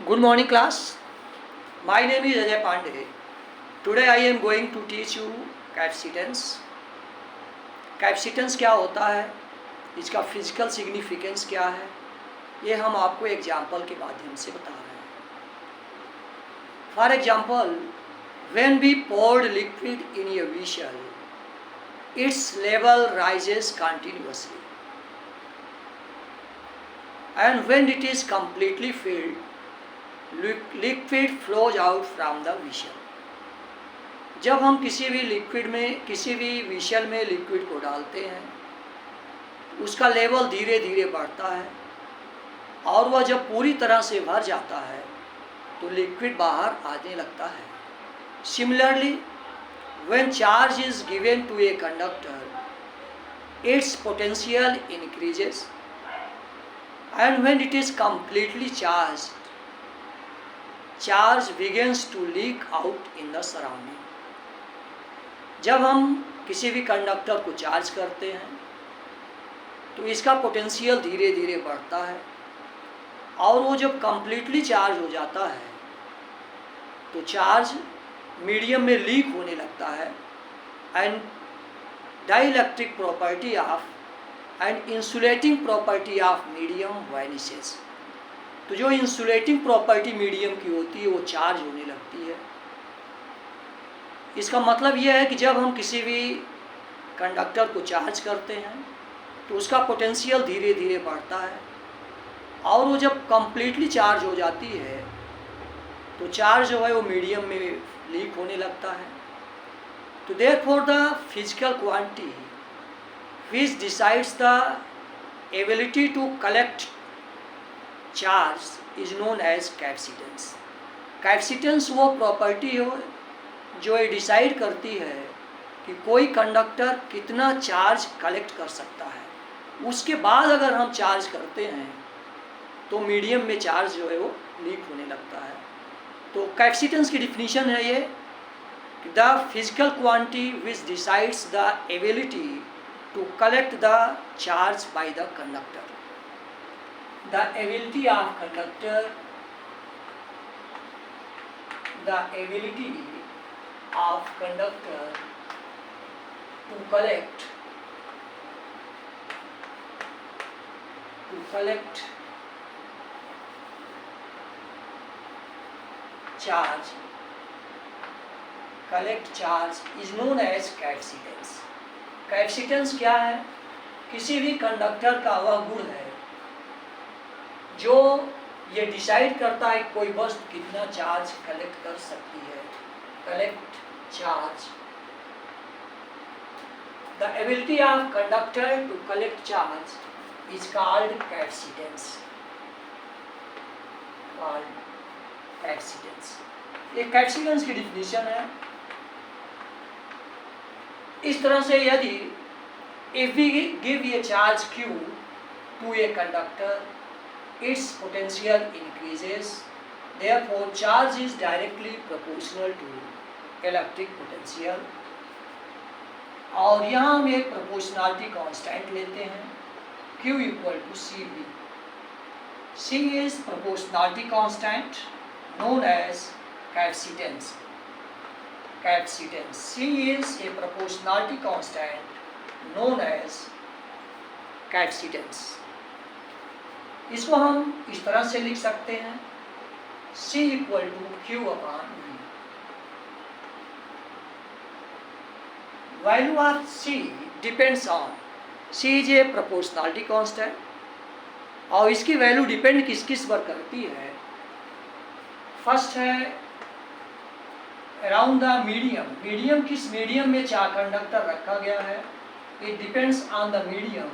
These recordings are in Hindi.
Good morning, class. My name is Ajay Pandey. Today I am going to teach you capacitance. Capacitance क्या होता है, इसका फिजिकल सिग्निफिकेंस क्या है, ये हम आपको एग्जाम्पल के माध्यम से बता रहे हैं. For example, when we poured liquid in a vessel, its level rises continuously, and when it is completely filled, liquid flows out from the vessel. जब हम किसी भी लिक्विड में, किसी भी विशल में लिक्विड को डालते हैं, उसका लेवल धीरे धीरे बढ़ता है और वह जब पूरी तरह से भर जाता है तो लिक्विड बाहर आने लगता है. Similarly, when charge is given to a conductor, its potential increases, and when it is completely charge, charge begins to leak out in the surrounding. जब हम किसी भी कंडक्टर को चार्ज करते हैं तो इसका पोटेंशियल धीरे धीरे बढ़ता है और वो जब कंप्लीटली चार्ज हो जाता है तो चार्ज मीडियम में लीक होने लगता है and dielectric property of and insulating property of medium vanishes. तो जो इंसुलेटिंग प्रॉपर्टी मीडियम की होती है वो चार्ज होने लगती है. इसका मतलब यह है कि जब हम किसी भी कंडक्टर को चार्ज करते हैं तो उसका पोटेंशियल धीरे धीरे बढ़ता है और वो जब कंप्लीटली चार्ज हो जाती है तो चार्ज जो है वो मीडियम में लीक होने लगता है. तो therefore the physical quantity which decides the ability to collect charge is known as capacitance. Capacitance वो प्रॉपर्टी हो जो ये डिसाइड करती है कि कोई कंडक्टर कितना चार्ज कलेक्ट कर सकता है. उसके बाद अगर हम चार्ज करते हैं तो मीडियम में चार्ज जो है वो लीक होने लगता है. तो कैपेसिटेंस की डिफिनीशन है ये, the physical quantity which decides the ability to collect the charge by the conductor. The ability of conductor, the ability of conductor to collect charge, is known as capacitance. Capacitance क्या है? किसी भी कंडक्टर का वह गुण है जो ये डिसाइड करता है कोई वस्तु कितना चार्ज कलेक्ट कर सकती है. Collect charge, the ability of conductor to collect charge is called capacitance. ये कैपेसिटेंस की डिफिनीशन है. इस तरह से यदि if we give a charge Q to a conductor, its potential increases, therefore charge is directly proportional to electric potential. और यहाँ हम एक proportionality constant लेते हैं Q equal to CV. C is proportionality constant known as capacitance. C is a proportionality constant known as capacitance. इसको हम इस तरह से लिख सकते हैं, C equal to Q upon V. Value of C depends on, C is a proportionality constant और इसकी वैल्यू डिपेंड किस किस पर करती है. फर्स्ट है अराउंड द मीडियम. मीडियम किस मीडियम में चार कंडक्टर रखा गया है. It depends on the medium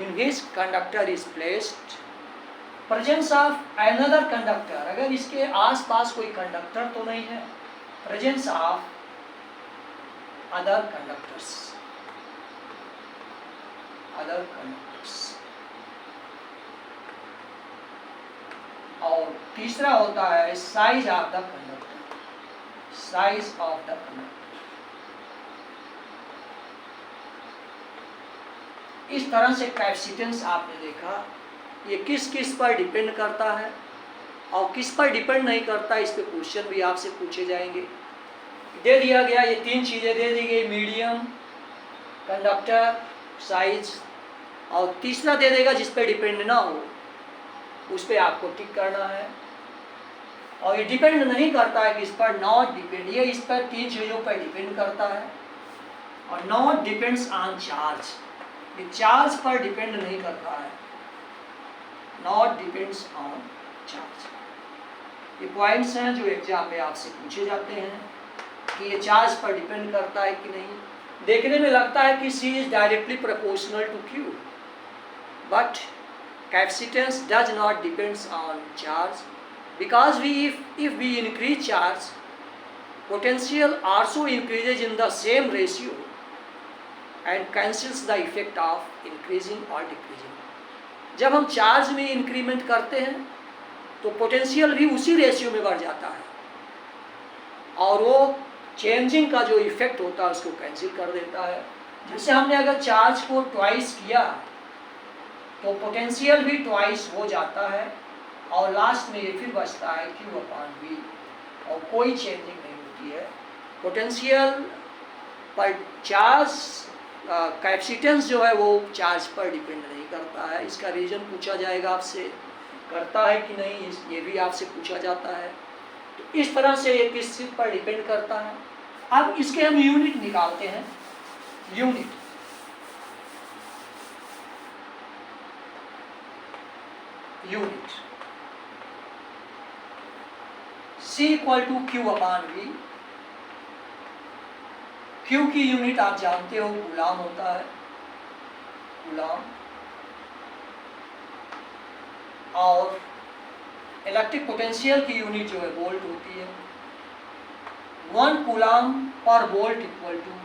in which conductor is placed. Presence of another conductor, अगर इसके आसपास कोई कंडक्टर तो नहीं है. Presence of other conductors. और तीसरा होता है साइज ऑफ द कंडक्टर. इस तरह से कैपेसिटेंस आपने देखा ये किस किस पर डिपेंड करता है. और किस पर डिपेंड नहीं करता, इस पे क्वेश्चन भी आपसे पूछे जाएंगे। दे दिया गया, ये 3 चीज़ें दे दी गई, मीडियम, कंडक्टर, साइज, और तीसरा दे देगा जिस पे डिपेंड ना हो उस पे आपको टिक करना है। और ये डिपेंड नहीं करता है कि इस पर, नॉट डिपेंड, ये इस पर 3 चीज़ों पर डिपेंड करता है। और नॉट डिपेंड्स ऑन चार्ज, ये चार्ज पर डिपेंड नहीं करता है, नॉट डिपेंड्स ऑन चार्ज। ये पॉइंट्स हैं जो एग्जाम में आपसे पूछे जाते हैं कि ये चार्ज पर डिपेंड करता है कि नहीं। देखने में लगता है कि C is directly proportional to Q, but capacitance does not depends on charge, because if we increase charge, potential also increases in the same ratio and cancels the effect of increasing or decreasing. जब हम चार्ज में इंक्रीमेंट करते हैं तो पोटेंशियल भी उसी रेशियो में बढ़ जाता है और वो चेंजिंग का जो इफेक्ट होता है उसको कैंसिल कर देता है। जैसे हमने अगर चार्ज को ट्वाइस किया तो पोटेंशियल भी ट्वाइस हो जाता है और लास्ट में ये फिर बचता है Q/V, और कोई चेंजिंग नहीं होती है पोटेंशियल पर। चार्ज कैपेसिटेंस जो है वो चार्ज पर डिपेंड नहीं करता है। इसका रीजन पूछा जाएगा आपसे, करता है कि नहीं, ये भी आपसे पूछा जाता है। तो इस तरह से ये किस चीज़ पर डिपेंड करता है। अब इसके हम यूनिट निकालते हैं। Unit C = Q/V। Q की यूनिट आप जानते हो कूलाम होता है, कूलाम। और इलेक्ट्रिक पोटेंशियल की यूनिट जो है वोल्ट होती है। 1 कूलाम पर वोल्ट =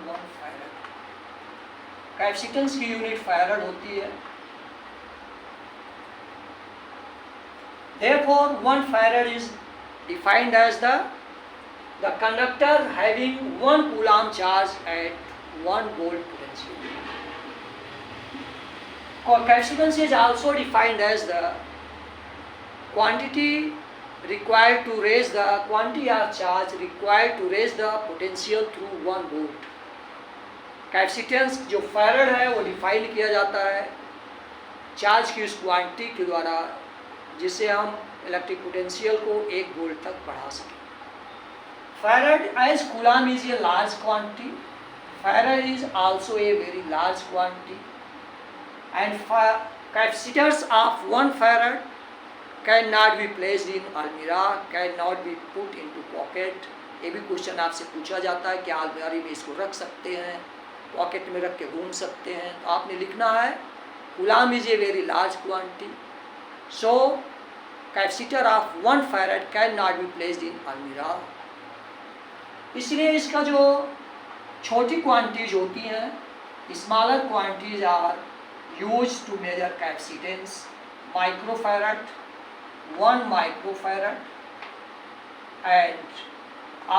1 फैराड। कैपेसिटेंस की यूनिट फैराड होती है। Therefore, 1 farad is defined as the conductor having 1 coulomb charge at 1 volt potential. Capacitance is also defined as the quantity required to raise the quantity of charge required to raise the potential through 1 volt. Capacitance जो फैराड है वो डिफाइन किया जाता है चार्ज की उस क्वांटिटी के द्वारा जिससे हम इलेक्ट्रिक पोटेंशियल को 1 वोल्ट तक बढ़ा सकें। Farad as coulomb is a large quantity, farad is also a very large quantity, and capacitors of 1 farad can not be placed in अलमीरा, can not be put into pocket. ये भी क्वेश्चन आपसे पूछा जाता है कि अलमारी में इसको रख सकते हैं, पॉकेट में रख के घूम सकते हैं। तो आपने लिखना है coulomb is A very large quantity, so capacitor of 1 farad can not be placed in almirah। इसलिए इसका जो छोटी क्वांटिटीज होती हैं, smaller quantities are use to measure capacitance. Microfarad, 1 microfarad, and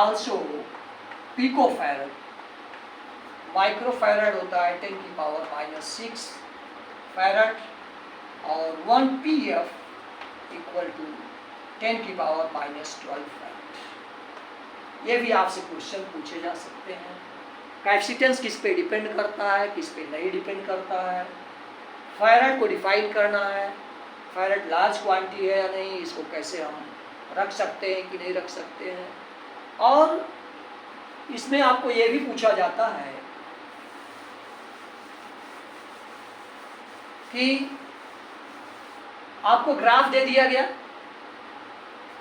also picofarad. Microfarad होता है 10⁻⁻6 फैरड और 1 pf = 10⁻12 फैरड। ये भी आपसे क्वेश्चन पूछे जा सकते हैं। कैपेसिटेंस किस पे डिपेंड करता है, किस पे नहीं डिपेंड करता है। फैरड को डिफाइन करना है, फैरड लार्ज क्वांटिटी है या नहीं, इसको कैसे हम रख सकते हैं कि नहीं रख सकते हैं। और इसमें आपको ये भी पूछा जाता है कि आपको ग्राफ दे दिया गया,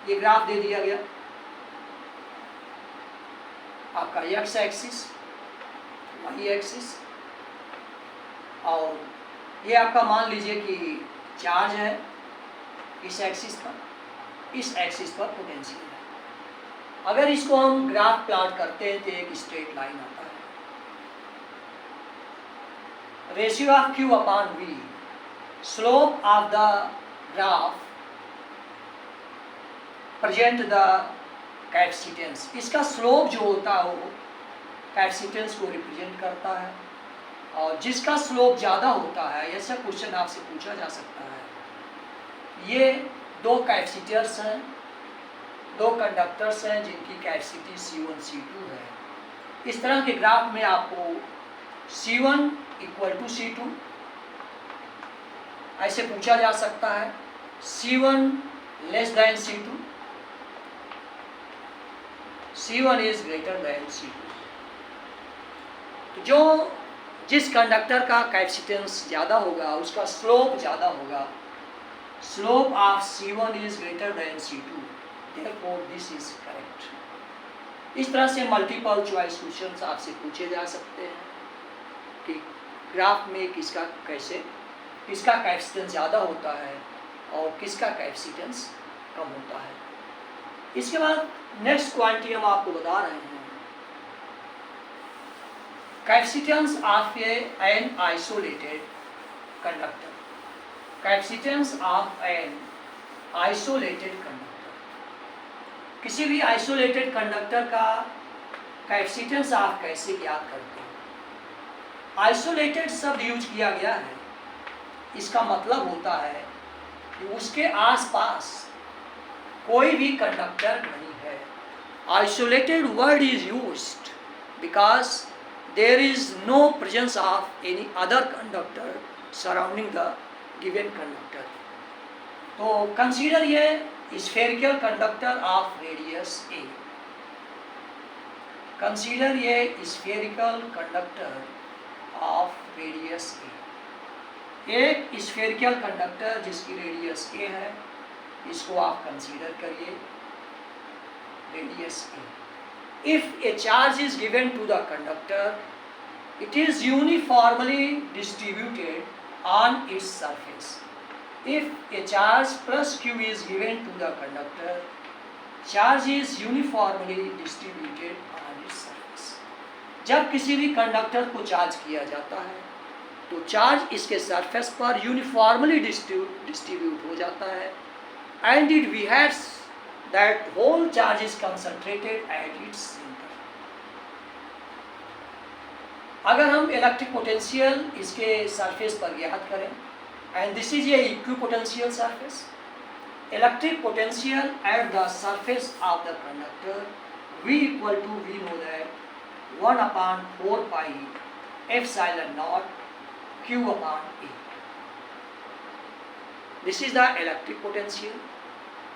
ये ग्राफ दे दिया गया आपका एक्स एक्सिस, वाई एक्सिस, और ये आपका मान लीजिए कि चार्ज है इस एक्सिस पर, इस एक्सिस पर पोटेंशियल है। अगर इसको हम ग्राफ प्लॉट करते हैं तो एक स्ट्रेट लाइन आता है। Ratio of Q/V, slope of the graph present the capacitance. इसका स्लोप जो होता है वो कैपेसिटेंस को रिप्रेजेंट करता है, और जिसका स्लोप ज़्यादा होता है, ऐसा क्वेश्चन आपसे पूछा जा सकता है। ये दो कैपेसिटर्स हैं, दो कंडक्टर्स हैं जिनकी कैपेसिटी C1 C2 है। इस तरह के ग्राफ में आपको C1 इक्वल टू C2 ऐसे पूछा जा सकता है, C1 less than C2, C1 is greater then C2। तो जो जिस कंडक्टर का कैपेसिटेंस ज़्यादा होगा उसका स्लोप ज़्यादा होगा, slope of C1 is greater then C2, therefore this is correct. इस तरह से मल्टीपल चॉइस क्वेश्चंस आपसे पूछे जा सकते हैं कि ग्राफ में किसका कैपेसिटेंस ज़्यादा होता है और किसका कैपेसिटेंस कम होता है। इसके बाद नेक्स्ट क्वांटिटी हम आपको बता रहे हैं, capacitance of an isolated conductor. Capacitance of an isolated conductor, किसी भी आइसोलेटेड कंडक्टर का कैपेसिटेंस आप कैसे ज्ञात करते हैं। आइसोलेटेड शब्द यूज किया गया है, इसका मतलब होता है कि उसके आसपास कोई भी कंडक्टर नहीं है। Isolated word is used because there is no presence of any other conductor surrounding the given conductor. तो कंसीडर ये spherical conductor of radius a. Consider ये spherical conductor of radius a. एक स्फेरिकल कंडक्टर जिसकी रेडियस ए है, इसको आप कंसीडर करिए radius a. If a charge is given to the conductor, it is uniformly distributed on its surface. If a charge plus q is given to the conductor, charge is uniformly distributed on its surface. जब किसी भी कंडक्टर को चार्ज किया जाता है तो चार्ज इसके सरफेस पर यूनिफॉर्मली डिस्ट्रीब्यूट हो जाता है, and it behaves that whole charge is concentrated at its center. अगर हम इलेक्ट्रिक पोटेंशियल इसके सरफेस पर ज्ञात करें, and this is a equipotential surface, electric potential at the surface of the conductor V equal to we know that 1 upon 4 pi epsilon naught Q upon A. This is the electric potential.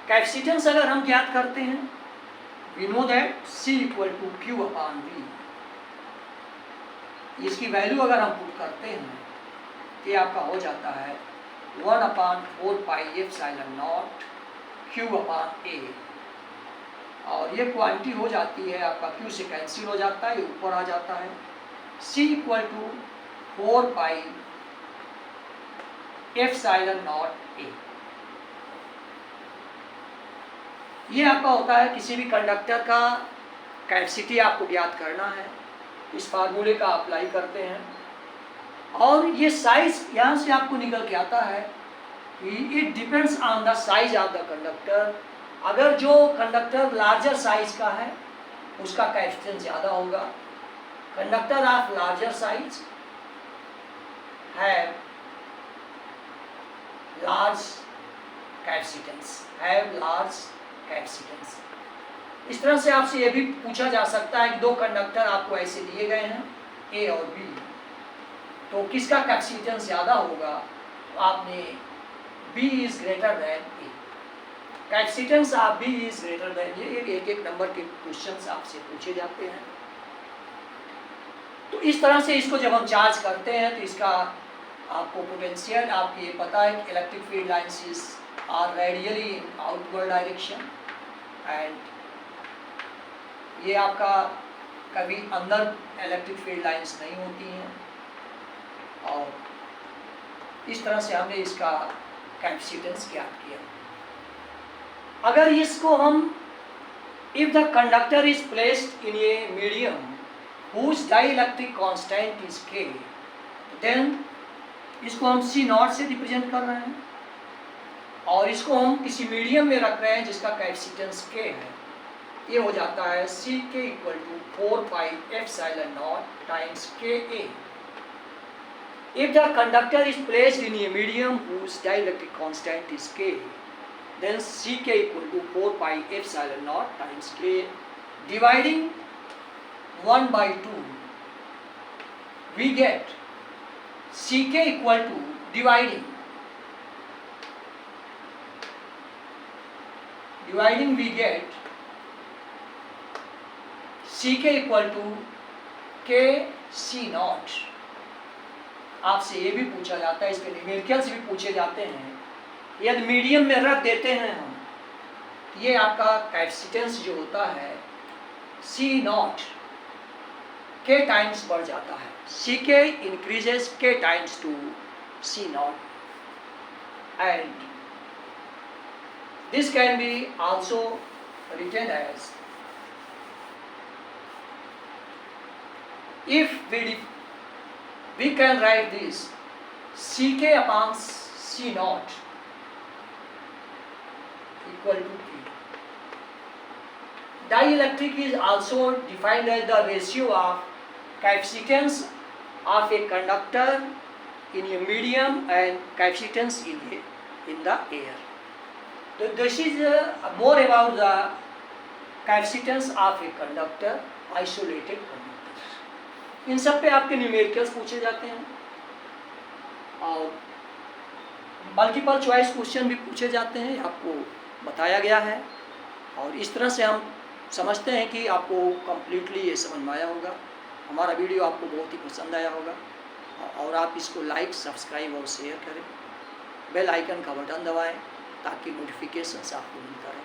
Capacitance अगर हम ज्ञात करते हैं, we know that C equal to Q upon V. इसकी वैल्यू अगर हम पुट करते हैं तो ये आपका हो जाता है 1 upon 4 pi epsilon naught Q upon A, और ये क्वांटिटी हो जाती है आपका Q से कैंसिल हो जाता है, ये ऊपर आ जाता है C equal to 4 pi epsilon naught A। ये आपका होता है किसी भी कंडक्टर का कैपेसिटी आपको ज्ञात करना है, इस फार्मूले का अप्लाई करते हैं, और ये साइज यहाँ से आपको निकल के आता है कि it depends on the size of the conductor. अगर जो कंडक्टर लार्जर साइज का है उसका कैपेसिटेंस ज़्यादा होगा। Conductor of larger size have large capacitance, इस तरह से आपसे ये भी पूछा जा सकता है कि दो कंडक्टर आपको ऐसे दिए गए हैं ए और बी, तो किसका कैपेसिटेंस ज़्यादा होगा। तो आपने B is greater than A, capacitance of B is greater than A. एक एक नंबर के क्वेश्चंस आपसे पूछे जाते हैं। तो इस तरह से इसको जब हम चार्ज करते हैं तो इसका आपको पोटेंशियल आपको ये पता है कि electric field lines are radially in outward direction, and ये आपका कभी अंदर इलेक्ट्रिक फील्ड लाइंस नहीं होती हैं, और इस तरह से हमने इसका कैपेसिटेंस ज्ञात किया। अगर इसको हम if the conductor is placed in a medium whose dielectric constant is K, then इसको हम C नॉट से रिप्रेजेंट कर रहे हैं, और इसको हम किसी मीडियम में रख रहे हैं जिसका कैपेसिटेंस K है। ये हो जाता है C K equal to 4 pi epsilon naught times KA। If the conductor is placed in a medium whose dielectric constant is K, then Ck equal to 4 pi epsilon naught times K. Dividing 1 by 2, we get Ck equal to dividing we get Ck equal to K C naught. आपसे ये भी पूछा जाता है, इसके न्यूमेरिकल्स भी पूछे जाते हैं। यदि मीडियम में रख देते हैं हम, ये आपका कैपेसिटेंस जो होता है C नॉट K टाइम्स बढ़ जाता है। Ck increases K times to C naught, and this can be also written as, if we can write this Ck upon C naught equal to K. Dielectric is also defined as the ratio of capacitance of a conductor in a medium and capacitance in the air. So this is more about the capacitance of a conductor, isolated conductor. इन सब पे आपके न्यूमेरिकल्स पूछे जाते हैं और मल्टीपल चॉइस क्वेश्चन भी पूछे जाते हैं, आपको बताया गया है। और इस तरह से हम समझते हैं कि आपको कम्प्लीटली ये समझ में आया होगा। हमारा वीडियो आपको बहुत ही पसंद आया होगा और आप इसको लाइक, सब्सक्राइब और शेयर करें। बेल आइकन का बटन दबाएं ताकि नोटिफिकेशंस आपको मिलता रहे।